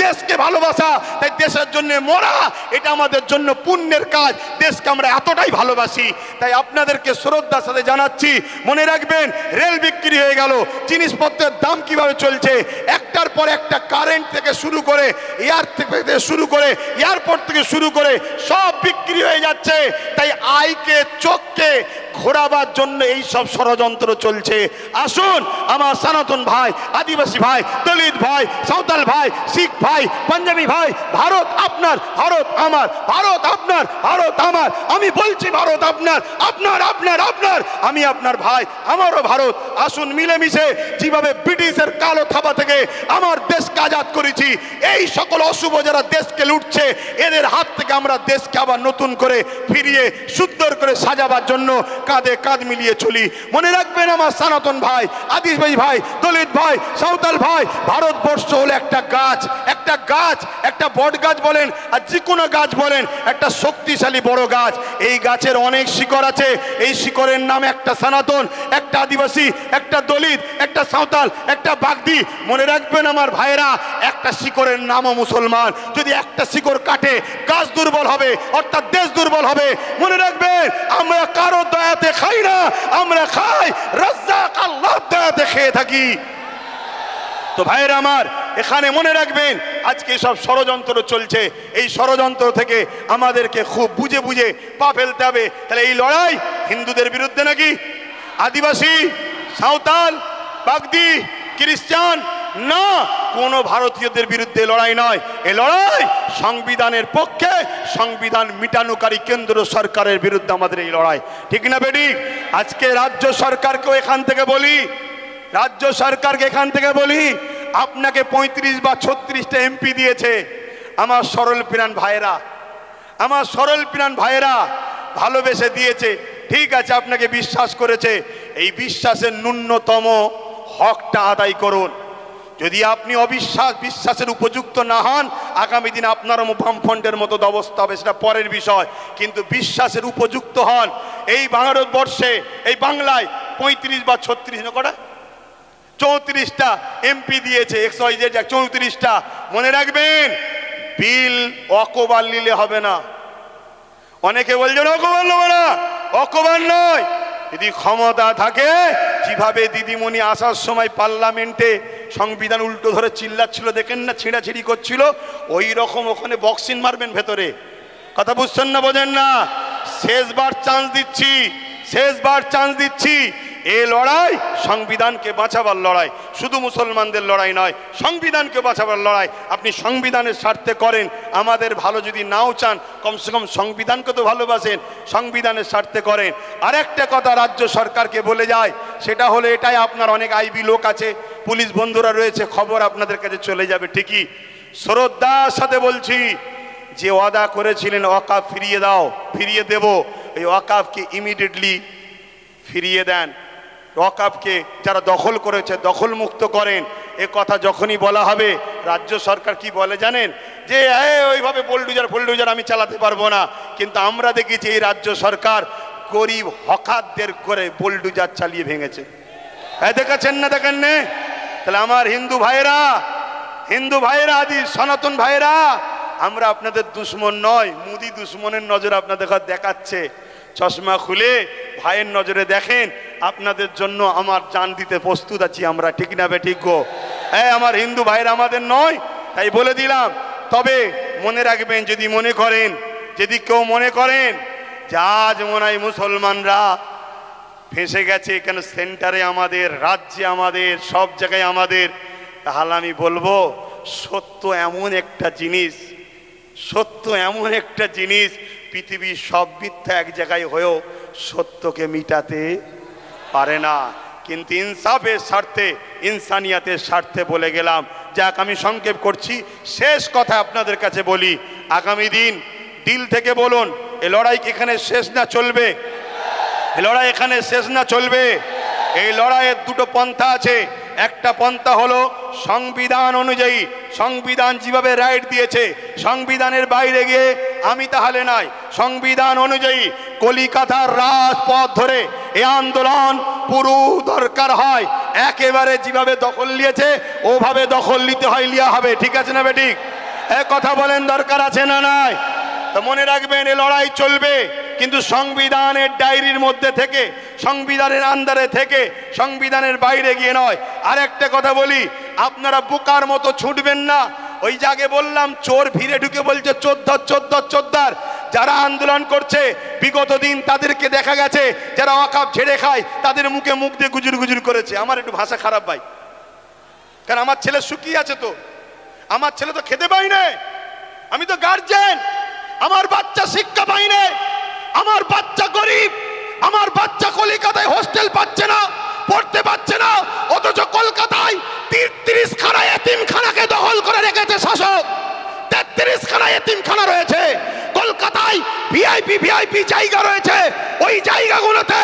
দেশকে ভালোবাসা, তাই দেশের জন্য মরা এটা আমাদের জন্য পুণ্যের কাজ। দেশকে আমরা এতটাই ভালোবাসি, তাই আপনাদেরকে শ্রদ্ধার সাথে জানাচ্ছি, মনে রাখবেন রেল বিক্রি হয়ে গেল, জিনিসপত্রের দাম কিভাবে চলছে, একটার পর একটা, কারেন্ট থেকে শুরু করে এয়ারপোর্ট থেকে শুরু করে সব বিক্রি হয়ে যাচ্ছে। তাই আইকে চোখকে ঘোরাবার জন্য এই সব ষড়যন্ত্র চলছে। আসুন আমার সনাতন ভাই, আদিবাসী ভাই, দলিত ভাই, সাঁওতাল ভাই, শিখ ভাই, পাঞ্জাবি ভাই, ভারত আপনার, ভারত আমার, ভারত আপনার, ভারত আমার। আমি বলছি ভারত আপনার, আপনার আপনার আপনার, আমি আপনার ভাই, আমারও ভারত। আসুন মিলেমিশে যেভাবে ব্রিটিশের কালো থাবা থেকে আমার দেশকে আজাদ করেছি, এই সকল অশুভ যারা দেশকে লুটছে এদের হাত থেকে আমরা দেশকে আবার নতুন করে ফিরিয়ে সুন্দর করে সাজাবার জন্য কাঁধে কাঁধ মিলিয়ে চলি। মনে রাখবেন আমার সনাতন ভাই, আদিবাসী ভাই, দলিত ভাই, সাঁওতাল ভাই, ভারতবর্ষ হলো একটা গাছ, একটা গাছ, একটা বট গাছ বলেন আর যে কোনো গাছ বলেন, একটা শক্তিশালী বড় গাছ। এই গাছের অনেক শিকড় আছে, এই শিকড়ের নাম একটা সনাতন, একটা আদিবাসী, একটা দলিত, একটা সাঁওতাল, একটা বাগদি। মনে রাখবেন আমার ভাইরা, একটা শিকড়ের নামও মুসলমান। যদি একটা শিকড় কাটে গাছ দুর্বল হবে, অর্থাৎ দেশ দুর্বল হবে। মনে রাখবেন আমরা কারো দয়াতে খাই না, আমরা খাই রাজ্জাক আল্লাহর দয়াতে খেয়ে থাকি। তো ভাইরা আমার, এখানে মনে রাখবেন আজকে সব ষড়যন্ত্র চলছে, এই ষড়যন্ত্র থেকে আমাদেরকে খুব বুঝে বুঝে পা ফেলতে হবে। তাহলে এই লড়াই হিন্দুদের বিরুদ্ধে নাকি আদিবাসী, সাঁওতাল, বাগদি, খ্রিস্টান না, কোন ভারতীয়দের বিরুদ্ধে লড়াই নয়। এই লড়াই সংবিধানের পক্ষে, সংবিধান মিটানোকারী কেন্দ্র সরকারের বিরুদ্ধে আমাদের এই লড়াই, ঠিক না বেটি? আজকে রাজ্য সরকারকেও এখান থেকে বলি, রাজ্য সরকারকে এখান থেকে বলি, আপনাকে 35 বা 36টা MP দিয়েছে, আমার সরল প্রাণ ভাইরা, আমার সরল প্রাণ ভাইরা ভালোবেসে দিয়েছে, ঠিক আছে, আপনাকে বিশ্বাস করেছে, এই বিশ্বাসের ন্যূনতম হকটা আদায় করুন। যদি আপনি বিশ্বাসের উপযুক্ত না হন, আগামী দিনে আপনারও বামফ্রন্টের মতো অবস্থা হবে, সেটা পরের বিষয়। কিন্তু বিশ্বাসের উপযুক্ত হন। এই ভারতবর্ষে, এই বাংলায় 35 বা 36 না কটা 34টা এমপি দিয়েছে, 34টা। মনে রাখবেন, বিল অকবার নিলে হবে না। অনেকে বলছেন অকবার নেব না, অকবার নয়। যদি ক্ষমতা থাকে, যেভাবে দিদিমণি আসার সময় পার্লামেন্টে সংবিধান উল্টো ধরে চিল্লাচ্ছিল, দেখেন না, ছিঁড়াছিঁড়ি করছিল, ওই রকম ওখানে বক্সিং মারবেন ভেতরে। কথা বুঝছেন না, বোঝেন না? শেষবার চান্স দিচ্ছি, শেষবার চান্স দিচ্ছি। এই লড়াই সংবিধানকে বাঁচাবার লড়াই, শুধু মুসলমানদের লড়াই নয়, সংবিধানকে বাঁচাবার লড়াই। আপনি সংবিধানের স্বার্থে করেন, আমাদের ভালো যদি নাও চান, কমসে কম সংবিধানকে তো ভালোবাসেন, সংবিধানের স্বার্থে করেন। আরেকটা কথা রাজ্য সরকারকে বলে যায়, সেটা হলো এটাই, আপনার অনেক আইবি লোক আছে, পুলিশ বন্ধুরা রয়েছে, খবর আপনাদের কাছে চলে যাবে ঠিকই। শ্রদ্ধার সাথে বলছি, যে ওয়াদা করেছিলেন ওয়াকাফ ফিরিয়ে দাও, ফিরিয়ে দেব, এই ওয়াকাফকে ইমিডিয়েটলি ফিরিয়ে দেন। ওয়াকাফকে যারা দখল করেছে দখল মুক্ত করেন। এ কথা যখনই বলা হবে, রাজ্য সরকার কি বলে জানেন? যে ওইভাবে বুলডোজার আমি চালাতে পারবো না। কিন্তু আমরা দেখেছি এই রাজ্য সরকার গরিব হকারদের করে বুলডোজার চালিয়ে ভেঙেছে। দেখেছেন না? দেখেন না? তাহলে আমার হিন্দু ভাইয়েরা আদি সনাতন ভাইয়েরা, আমরা আপনাদের দুশ্মন নয়। মুদি দুশ্মনের নজর আপনাদের দেখাচ্ছে। চশমা খুলে ভাইয়ের নজরে দেখেন, আপনাদের জন্য আমার জান দিতে প্রস্তুত আছি আমরা, ঠিক না বেঠিক গো? আমার হিন্দু ভাইয়েরা আমাদের নয়, তাই বলে দিলাম। তবে মনে রাখবেন, যদি কেউ মনে করেন যে আজ মনে হয় মুসলমানরা ফেঁসে গেছে, এখানে সেন্টারে আমাদের, রাজ্যে আমাদের, সব জায়গায় আমাদের, তাহলে আমি বলবো, সত্য এমন একটা জিনিস, পৃথিবীর সব মিথ্যা এক জায়গায় হয়েও সত্যকে মিটাতে পারে না। কিন্তু ইনসাফের স্বার্থে, ইনসানিয়াতের স্বার্থে বলে গেলাম। যাক, আমি সংক্ষেপ করছি, শেষ কথা আপনাদের কাছে বলি, আগামী দিন দিল থেকে বলুন, এ লড়াই কি এখানে শেষ না চলবে? এই লড়াই এখানে শেষ না চলবে? এই লড়াইয়ের দুটো পন্থা আছে। একটা পন্থা হলো সংবিধান অনুযায়ী, সংবিধান যেভাবে রাইট দিয়েছে, সংবিধানের বাইরে গিয়ে আমি তাহলে নাই। সংবিধান অনুযায়ী কলিকাতার রাজপথ ধরে এই আন্দোলন পুরো দরকার হয়, একেবারে যেভাবে দখল নিয়েছে ওভাবে দখল নিতে হয়, লিয়া হবে। ঠিক আছে না বেঠিক? কথা বলেন, দরকার আছে না নাই? তো মনে রাখবেন, এ লড়াই চলবে, কিন্তু সংবিধানের ডায়েরির মধ্যে থেকে, সংবিধানের আন্ডারে থেকে, সংবিধানের বাইরে গিয়ে নয়। আর একটা কথা বলি, আপনারা বোকার মতো ছুটবেন না। ওই জায়গায় বললাম, চোর ভিড়ে ঢুকে বলছে চোদ্দার। যারা আন্দোলন করছে বিগত দিন তাদেরকে দেখা গেছে, যারা ওয়াকাফ ঝেড়ে খায় তাদের মুখে মুখ দিয়ে গুজুর করেছে। আমার একটু ভাষা খারাপ ভাই, কারণ আমার ছেলে শুকিয়ে আছে, তো আমার ছেলে তো খেতে পাই না, আমি তো গার্জেন, আমার বাচ্চা শিক্ষা পাই না, আমার বাচ্চা গরিব, আমার বাচ্চা কলকাতায় হোস্টেল পাচ্ছে না, পড়তে পাচ্ছে না, অথচ কলকাতায় 33 খানা এতিমখানাকে দখল করে রেখেছে শাসক। 33 খানা এতিমখানা রয়েছে কলকাতায়, ভিআইপি জায়গা রয়েছে, ওই জায়গাগুলোতে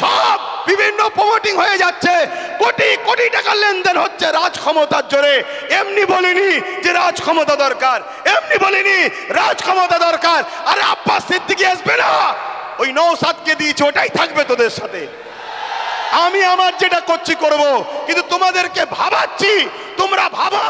সব বিভিন্ন প্রমোটিং হয়ে যাচ্ছে, কোটি টাকার লেনদেন হচ্ছে রাজ ক্ষমতার জোরে। এমনি বলিনি যে রাজ ক্ষমতা দরকার, এমনি বলিনি রাজ ক্ষমতা দরকার। আরে আব্বাস সিদ্দিকী আসবে না, ওই নওশাদকে দিয়েছে, ওটাই থাকবে তোদের সাথে। আমি আমার যেটা করছি করব, কিন্তু তোমাদেরকে ভাবাচ্ছি, তোমরা ভাবো।